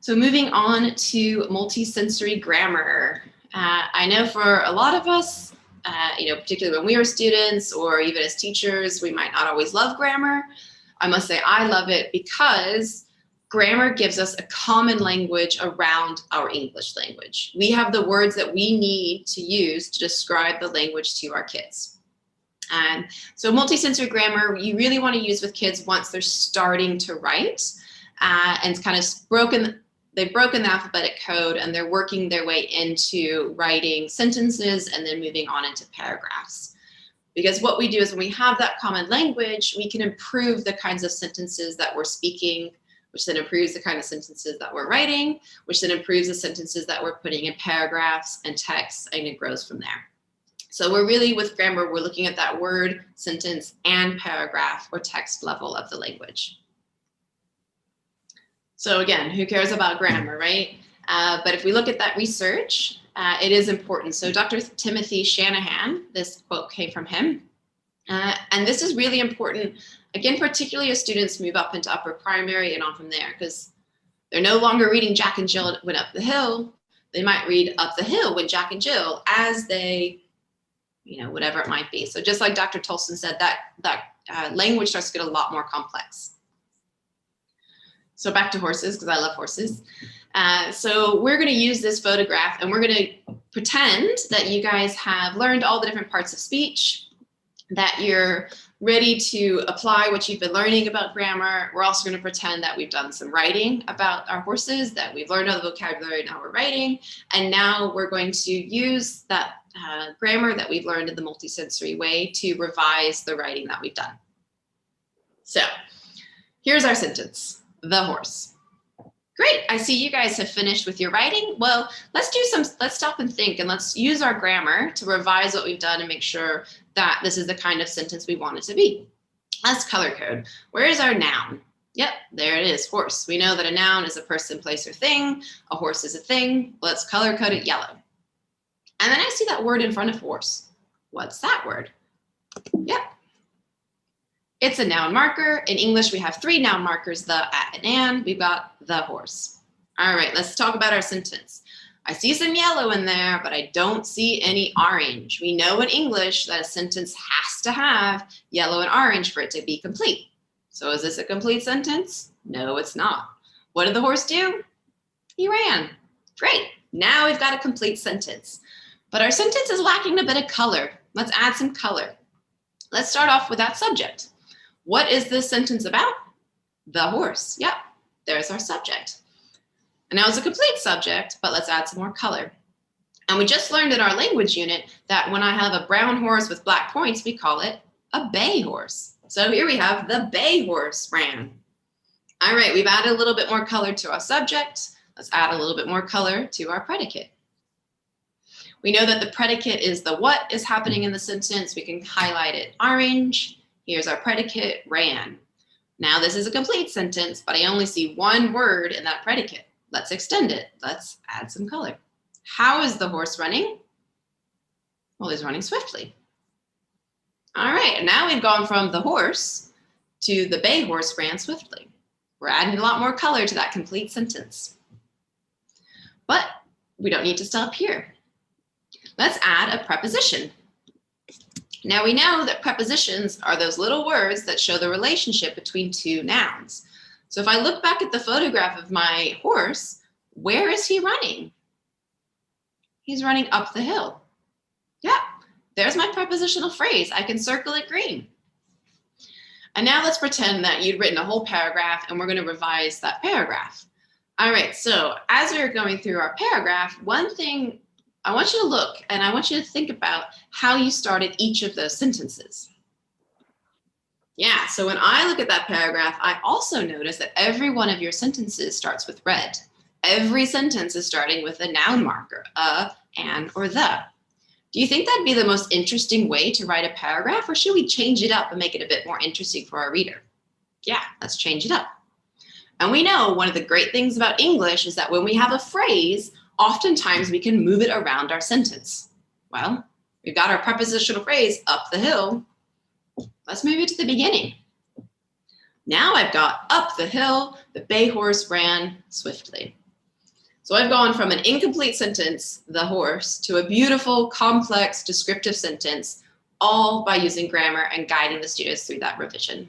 So moving on to multisensory grammar. I know for a lot of us, particularly when we were students or even as teachers, we might not always love grammar. I must say I love it because grammar gives us a common language around our English language. We have the words that we need to use to describe the language to our kids. And so multisensory grammar, you really want to use with kids once they're starting to write and it's kind of they've broken the alphabetic code and they're working their way into writing sentences and then moving on into paragraphs. Because what we do is when we have that common language, we can improve the kinds of sentences that we're speaking, which then improves the kind of sentences that we're writing, which then improves the sentences that we're putting in paragraphs and text, and it grows from there. So we're really, with grammar, we're looking at that word, sentence, and paragraph or text level of the language. So again, who cares about grammar, right? But if we look at that research, it is important. So Dr. Timothy Shanahan, this quote came from him. And this is really important, again, particularly as students move up into upper primary and on from there, because they're no longer reading Jack and Jill went up the hill. They might read up the hill when Jack and Jill as they, whatever it might be. So just like Dr. Tolson said, that language starts to get a lot more complex. So back to horses, because I love horses. So we're going to use this photograph and we're going to pretend that you guys have learned all the different parts of speech, that you're ready to apply what you've been learning about grammar. We're also going to pretend that we've done some writing about our horses, that we've learned all the vocabulary, now we're writing. And now we're going to use that grammar that we've learned in the multisensory way to revise the writing that we've done. So here's our sentence. The horse. Great, I see you guys have finished with your writing. Well, let's stop and think and let's use our grammar to revise what we've done and make sure that this is the kind of sentence we want it to be. Let's color code. Where is our noun? Yep, there it is, horse. We know that a noun is a person, place, or thing. A horse is a thing. Let's color code it yellow. And then I see that word in front of horse. What's that word? Yep. It's a noun marker. In English, we have 3 noun markers, the, at, and we've got the horse. All right, let's talk about our sentence. I see some yellow in there, but I don't see any orange. We know in English that a sentence has to have yellow and orange for it to be complete. So is this a complete sentence? No, it's not. What did the horse do? He ran. Great. Now we've got a complete sentence. But our sentence is lacking a bit of color. Let's add some color. Let's start off with that subject. What is this sentence about? The horse. Yep, there's our subject. And now it's a complete subject, but let's add some more color. And we just learned in our language unit that when I have a brown horse with black points, we call it a bay horse. So here we have the bay horse ran. All right, we've added a little bit more color to our subject. Let's add a little bit more color to our predicate. We know that the predicate is the what is happening in the sentence. We can highlight it orange. Here's our predicate, ran. Now this is a complete sentence, but I only see one word in that predicate. Let's extend it. Let's add some color. How is the horse running? Well, he's running swiftly. All right, and now we've gone from the horse to the bay horse ran swiftly. We're adding a lot more color to that complete sentence. But we don't need to stop here. Let's add a preposition. Now we know that prepositions are those little words that show the relationship between 2 nouns. So if I look back at the photograph of my horse, where is he running? He's running up the hill. Yeah, there's my prepositional phrase. I can circle it green. And now let's pretend that you'd written a whole paragraph and we're going to revise that paragraph. All right, so as we're going through our paragraph, one thing I want you to look and I want you to think about how you started each of those sentences. Yeah, so when I look at that paragraph, I also notice that every one of your sentences starts with red. Every sentence is starting with a noun marker, a, an, or the. Do you think that'd be the most interesting way to write a paragraph, or should we change it up and make it a bit more interesting for our reader? Yeah, let's change it up. And we know one of the great things about English is that when we have a phrase, oftentimes we can move it around our sentence. Well, we've got our prepositional phrase, up the hill. Let's move it to the beginning. Now I've got up the hill, the bay horse ran swiftly. So I've gone from an incomplete sentence, the horse, to a beautiful, complex, descriptive sentence, all by using grammar and guiding the students through that revision.